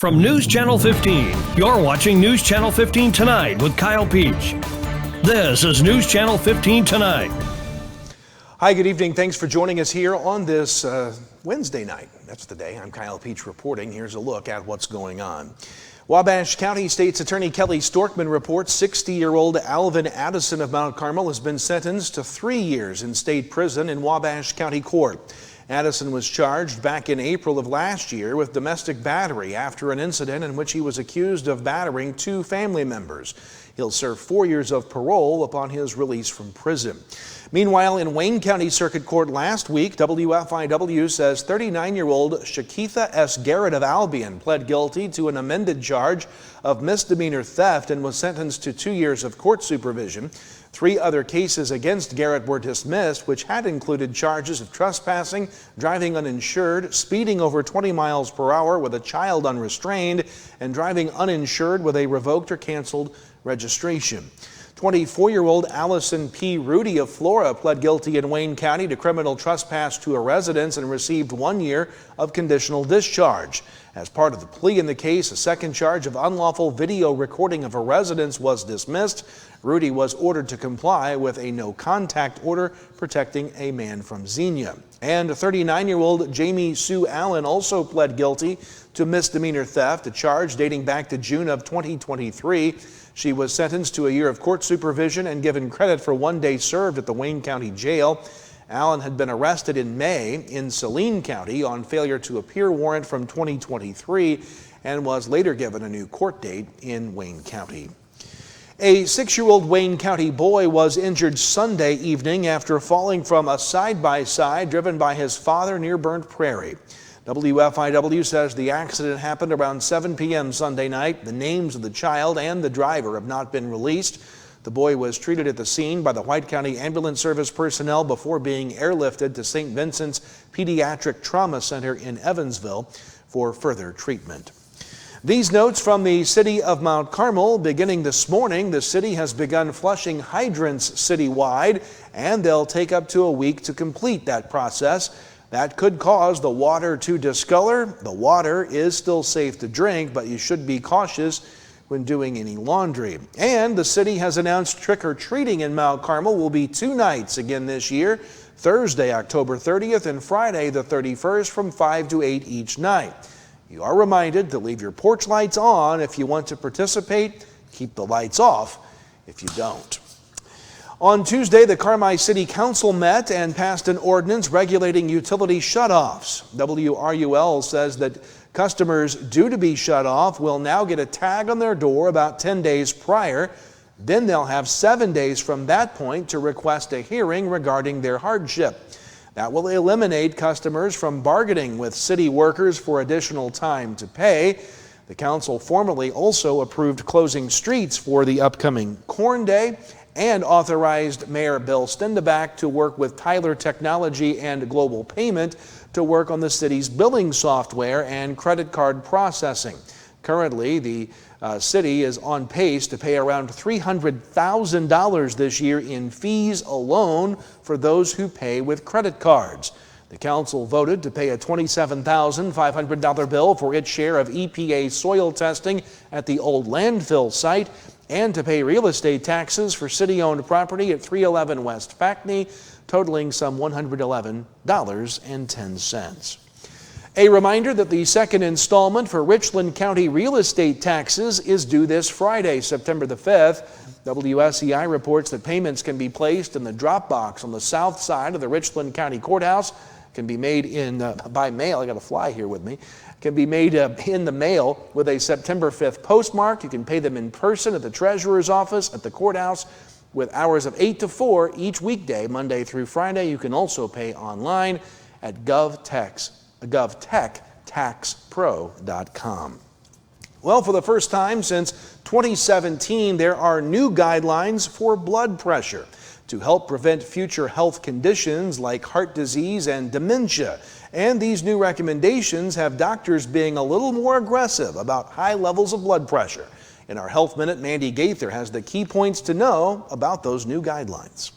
From News Channel 15, you're watching News Channel 15 Tonight with Kyle Peach. This is News Channel 15 Tonight. Hi, good evening. Thanks for joining us here on this Wednesday night. That's the day. I'm Kyle Peach reporting. Here's a look at what's going on. Wabash County State's Attorney Kelly Storkman reports 60-year-old Alvin Addison of Mount Carmel has been sentenced to 3 years in state prison in Wabash County Court. Addison was charged back in April of last year with domestic battery after an incident in which he was accused of battering 2 family members. He'll serve 4 years of parole upon his release from prison. Meanwhile, in Wayne County Circuit Court last week, WFIW says 39-year-old Shakitha S. Garrett of Albion pled guilty to an amended charge of misdemeanor theft and was sentenced to 2 years of court supervision. 3 other cases against Garrett were dismissed, which had included charges of trespassing, driving uninsured, speeding over 20 miles per hour with a child unrestrained, and driving uninsured with a revoked or canceled registration. 24-year-old Allison P. Rudy of Flora pled guilty in Wayne County to criminal trespass to a residence and received 1 year of conditional discharge. As part of the plea in the case, a second charge of unlawful video recording of a residence was dismissed. Rudy was ordered to comply with a no-contact order protecting a man from Xenia. And 39-year-old Jamie Sue Allen also pled guilty to misdemeanor theft, a charge dating back to June of 2023. She was sentenced to a year of court supervision and given credit for 1 day served at the Wayne County Jail. Allen had been arrested in May in Saline County on failure to appear warrant from 2023 and was later given a new court date in Wayne County. A 6-year-old Wayne County boy was injured Sunday evening after falling from a side-by-side driven by his father near Burnt Prairie. WFIW says the accident happened around 7 p.m. Sunday night. The names of the child and the driver have not been released. The boy was treated at the scene by the White County Ambulance Service personnel before being airlifted to St. Vincent's Pediatric Trauma Center in Evansville for further treatment. These notes from the city of Mount Carmel. Beginning this morning, the city has begun flushing hydrants citywide, and they'll take up to a week to complete that process. That could cause the water to discolor. The water is still safe to drink, but you should be cautious when doing any laundry. And the city has announced trick-or-treating in Mount Carmel will be 2 nights again this year, Thursday, October 30th, and Friday, the 31st, from 5 to 8 each night. You are reminded to leave your porch lights on if you want to participate. Keep the lights off if you don't. On Tuesday, the Carmel City Council met and passed an ordinance regulating utility shutoffs. WRUL says that customers due to be shut off will now get a tag on their door about 10 days prior. Then they'll have 7 days from that point to request a hearing regarding their hardship. That will eliminate customers from bargaining with city workers for additional time to pay. The council formally also approved closing streets for the upcoming Corn Day and authorized Mayor Bill Stendeback to work with Tyler Technology and Global Payment to work on the city's billing software and credit card processing. Currently, the city is on pace to pay around $300,000 this year in fees alone for those who pay with credit cards. The council voted to pay a $27,500 bill for its share of EPA soil testing at the old landfill site and to pay real estate taxes for city-owned property at 311 West Packney, totaling some $111.10. A reminder that the second installment for Richland County real estate taxes is due this Friday, September the 5th. WSEI reports that payments can be placed in the drop box on the south side of the Richland County Courthouse. Can be made by mail. I got a fly here with me. Can be made in the mail with a September 5th postmark. You can pay them in person at the treasurer's office at the courthouse with hours of 8 to 4 each weekday, Monday through Friday. You can also pay online at govtechtaxpro.com. Well, for the first time since 2017, there are new guidelines for blood pressure to help prevent future health conditions like heart disease and dementia. And these new recommendations have doctors being a little more aggressive about high levels of blood pressure. In our Health Minute, Mandy Gaither has the key points to know about those new guidelines.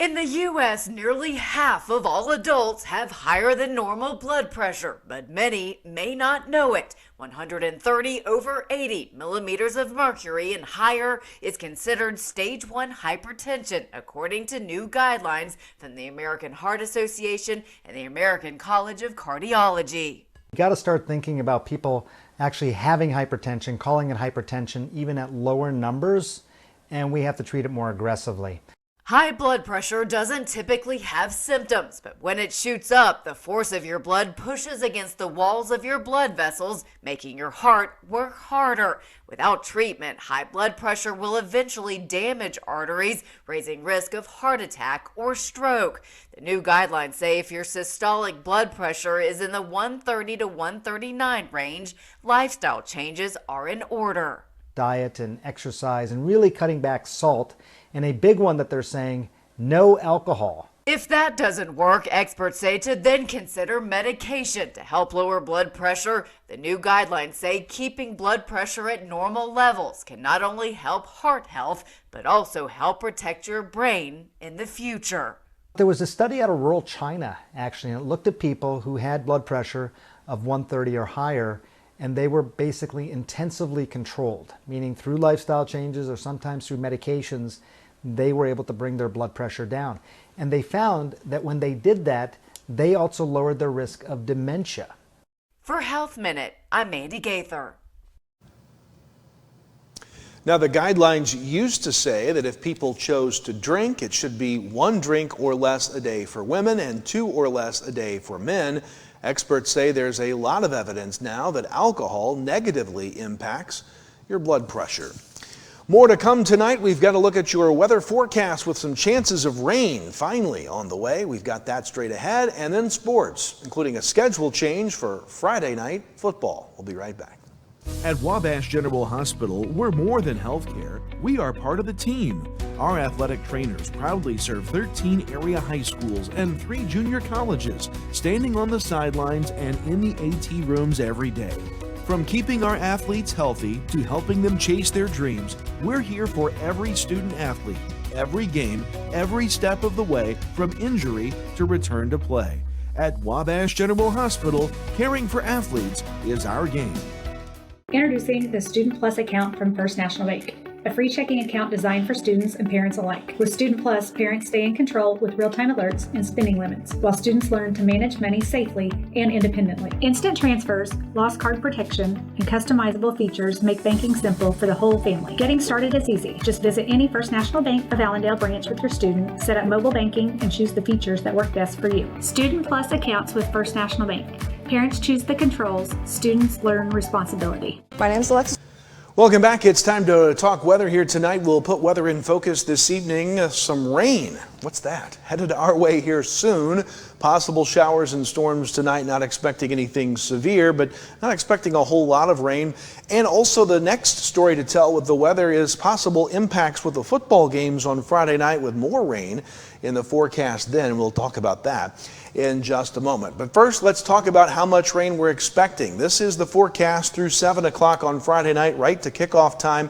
In the U.S., nearly half of all adults have higher than normal blood pressure, but many may not know it. 130 over 80 millimeters of mercury and higher is considered stage 1 hypertension, according to new guidelines from the American Heart Association and the American College of Cardiology. You got to start thinking about people actually having hypertension, calling it hypertension, even at lower numbers, and we have to treat it more aggressively. High blood pressure doesn't typically have symptoms, but when it shoots up, the force of your blood pushes against the walls of your blood vessels, making your heart work harder. Without treatment, high blood pressure will eventually damage arteries, raising risk of heart attack or stroke. The new guidelines say if your systolic blood pressure is in the 130 to 139 range, lifestyle changes are in order. Diet and exercise and really cutting back salt, and a big one that they're saying, no alcohol. If that doesn't work, experts say to then consider medication to help lower blood pressure. The new guidelines say keeping blood pressure at normal levels can not only help heart health, but also help protect your brain in the future. There was a study out of rural China, actually, and it looked at people who had blood pressure of 130 or higher, and they were basically intensively controlled, meaning through lifestyle changes or sometimes through medications, they were able to bring their blood pressure down. And they found that when they did that, they also lowered their risk of dementia. For Health Minute, I'm Mandy Gaither. Now, the guidelines used to say that if people chose to drink, it should be 1 drink or less a day for women and 2 or less a day for men. Experts say there's a lot of evidence now that alcohol negatively impacts your blood pressure. More to come tonight. We've got to look at your weather forecast with some chances of rain finally on the way. We've got that straight ahead, and then sports, including a schedule change for Friday night football. We'll be right back. At Wabash General Hospital, we're more than healthcare. We are part of the team. Our athletic trainers proudly serve 13 area high schools and 3 junior colleges, standing on the sidelines and in the AT rooms every day. From keeping our athletes healthy to helping them chase their dreams, we're here for every student athlete, every game, every step of the way, from injury to return to play. At Wabash General Hospital, caring for athletes is our game. Introducing the Student Plus account from First National Bank, a free checking account designed for students and parents alike. With Student Plus, parents stay in control with real-time alerts and spending limits, while students learn to manage money safely and independently. Instant transfers, lost card protection, and customizable features make banking simple for the whole family. Getting started is easy. Just visit any First National Bank of Allendale branch with your student, set up mobile banking, and choose the features that work best for you. Student Plus accounts with First National Bank. Parents choose the controls, students learn responsibility. My name's Alexis. Welcome back. It's time to talk weather here tonight. We'll put weather in focus this evening. Some rain. What's that? Headed our way here soon. Possible showers and storms tonight. Not expecting anything severe, but not expecting a whole lot of rain. And also the next story to tell with the weather is possible impacts with the football games on Friday night with more rain in the forecast then. We'll talk about that in just a moment. But first, let's talk about how much rain we're expecting. This is the forecast through 7 o'clock on Friday night, right to kickoff time.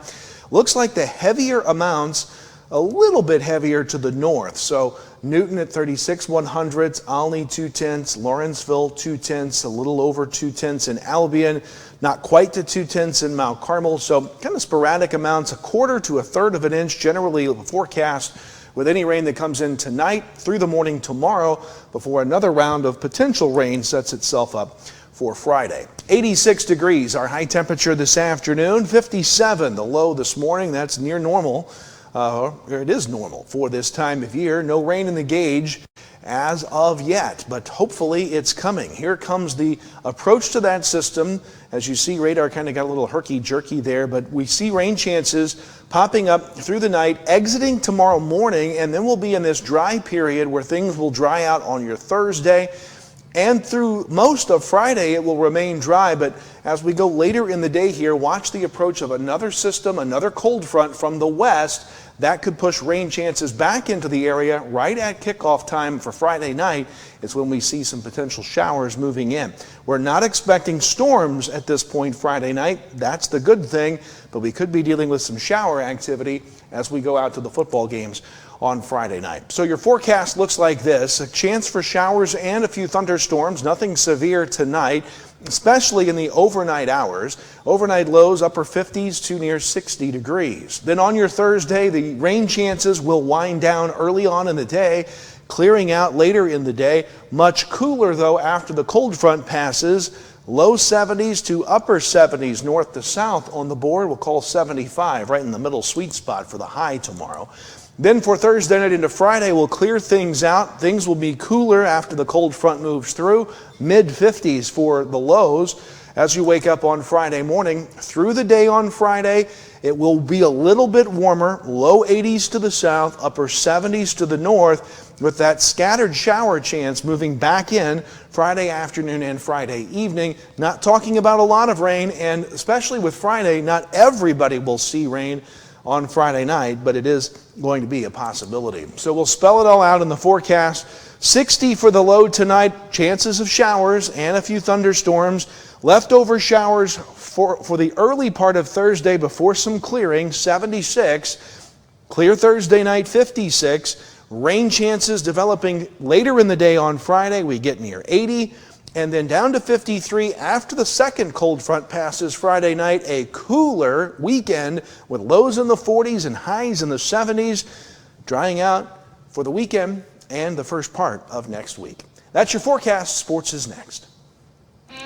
Looks like the heavier amounts, a little bit heavier to the north. So Newton at 36 100ths, Olney 2/10, Lawrenceville 2/10, a little over 2/10 in Albion, not quite to 2/10 in Mount Carmel. So kind of sporadic amounts, 1/4 to 1/3 of an inch generally forecast, with any rain that comes in tonight through the morning tomorrow before another round of potential rain sets itself up for Friday. 86 degrees, our high temperature this afternoon, 57 the low this morning. That's near normal. It is normal for this time of year. No rain in the gauge as of yet, but hopefully it's coming. Here comes the approach to that system. As you see, radar kind of got a little herky-jerky there, but we see rain chances popping up through the night, exiting tomorrow morning, and then we'll be in this dry period where things will dry out on your Thursday. And through most of Friday, it will remain dry. But as we go later in the day here, watch the approach of another system, another cold front from the west. That could push rain chances back into the area right at kickoff time for Friday night. It's when we see some potential showers moving in. We're not expecting storms at this point Friday night. That's the good thing. But we could be dealing with some shower activity as we go out to the football games on Friday night. So your forecast looks like this: a chance for showers and a few thunderstorms, nothing severe tonight, especially in the overnight hours. Overnight lows upper 50s to near 60 degrees. Then on your Thursday, the rain chances will wind down early on in the day, clearing out later in the day. Much cooler though after the cold front passes. Low 70s to upper 70s north to south on the board. We'll call 75 right in the middle sweet spot for the high tomorrow. Then for Thursday night into Friday, we'll clear things out. Things will be cooler after the cold front moves through. Mid 50s for the lows. As you wake up on Friday morning, through the day on Friday, it will be a little bit warmer. Low 80s to the south, upper 70s to the north, with that scattered shower chance moving back in Friday afternoon and Friday evening. Not talking about a lot of rain, and especially with Friday, not everybody will see rain on Friday night, but it is going to be a possibility. So we'll spell it all out in the forecast. 60 for the low tonight, chances of showers and a few thunderstorms. Leftover showers for the early part of Thursday before some clearing, 76. Clear Thursday night, 56. Rain chances developing later in the day on Friday. We get near 80. And then down to 53 after the second cold front passes Friday night. A cooler weekend with lows in the 40s and highs in the 70s. Drying out for the weekend and the first part of next week. That's your forecast. Sports is next.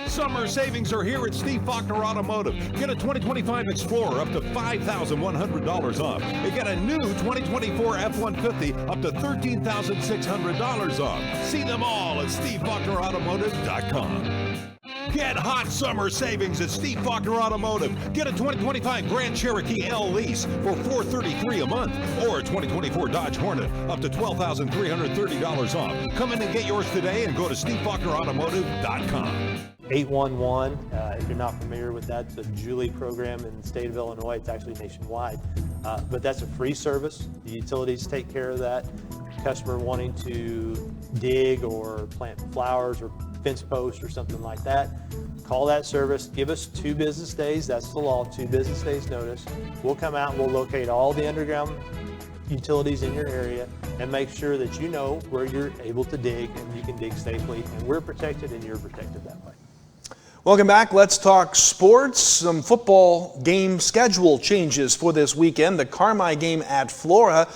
Summer savings are here at Steve Faulkner Automotive. Get a 2025 Explorer up to $5,100 off. And get a new 2024 F-150 up to $13,600 off. See them all at SteveFaulknerAutomotive.com. Get hot summer savings at Steve Faulkner Automotive. Get a 2025 Grand Cherokee L lease for $433 a month, or a 2024 Dodge Hornet up to $12,330 off. Come in and get yours today and go to SteveFaulknerAutomotive.com. 811, if you're not familiar with that, it's a Julie program in the state of Illinois. It's actually nationwide, but that's a free service. The utilities take care of that. Customer wanting to dig or plant flowers or fence posts or something like that, call that service. Give us 2 business days. That's the law, 2 business days notice. We'll come out and we'll locate all the underground utilities in your area and make sure that you know where you're able to dig and you can dig safely, and we're protected and you're protected that way. Welcome back. Let's talk sports. Some football game schedule changes for this weekend. The Carmel game at Flora,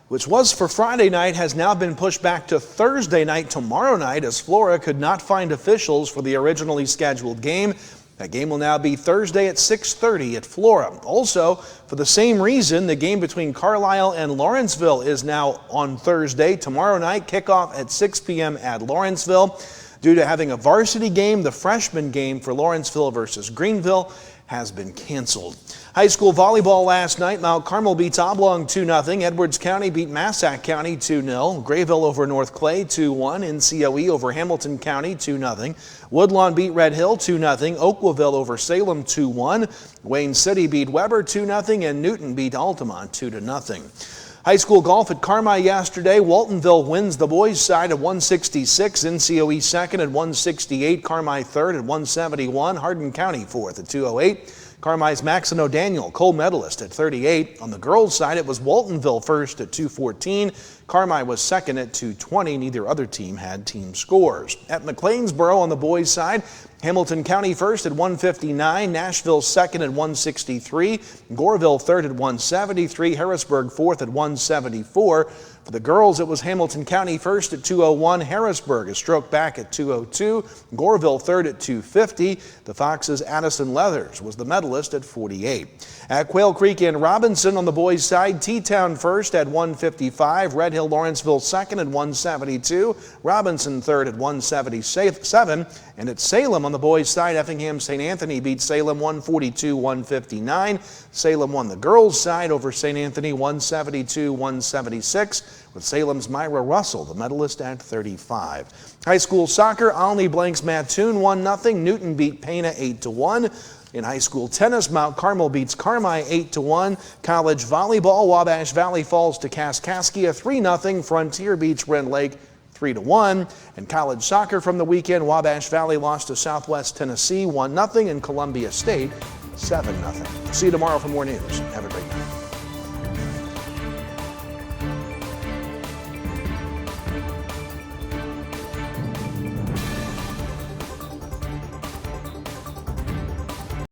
which was for Friday night, has now been pushed back to Thursday night tomorrow night, as Flora could not find officials for the originally scheduled game. That game will now be Thursday at 6:30 at Flora. Also, for the same reason, the game between Carlisle and Lawrenceville is now on Thursday. Tomorrow night, kickoff at 6 p.m. at Lawrenceville. Due to having a varsity game, the freshman game for Lawrenceville versus Greenville has been canceled. High school volleyball last night. Mount Carmel beats Oblong 2-0. Edwards County beat Massac County 2-0. Grayville over North Clay 2-1. NCOE over Hamilton County 2-0. Woodlawn beat Red Hill 2-0. Oakville over Salem 2-1. Wayne City beat Weber 2-0. And Newton beat Altamont 2-0. High school golf at Carmel yesterday. Waltonville wins the boys' side at 166. NCOE second at 168. Carmel third at 171. Hardin County fourth at 208. Carmi's Max O'Daniel, gold medalist, at 38. On the girls' side, it was Waltonville first at 214. Carmi was second at 220. Neither other team had team scores. At McLeansboro on the boys' side, Hamilton County first at 159. Nashville second at 163. Goreville third at 173. Harrisburg fourth at 174. For the girls, it was Hamilton County first at 201. Harrisburg a stroke back at 202. Goreville third at 250. The Foxes' Addison Leathers was the medalist at 48. At Quail Creek and Robinson on the boys' side, T-Town first at 155. Red Hill Lawrenceville second at 172. Robinson third at 177. And at Salem on the boys' side, Effingham St. Anthony beat Salem 142-159. Salem won the girls' side over St. Anthony 172-176. With Salem's Myra Russell, the medalist, at 35. High school soccer, Olney blanks Mattoon 1-0. Newton beat Pana 8-1. In high school tennis, Mount Carmel beats Carmi 8-1. College volleyball, Wabash Valley falls to Kaskaskia 3-0. Frontier beats Rend Lake 3-1. And college soccer from the weekend, Wabash Valley lost to Southwest Tennessee 1-0. And Columbia State 7-0. See you tomorrow for more news. Have a great day.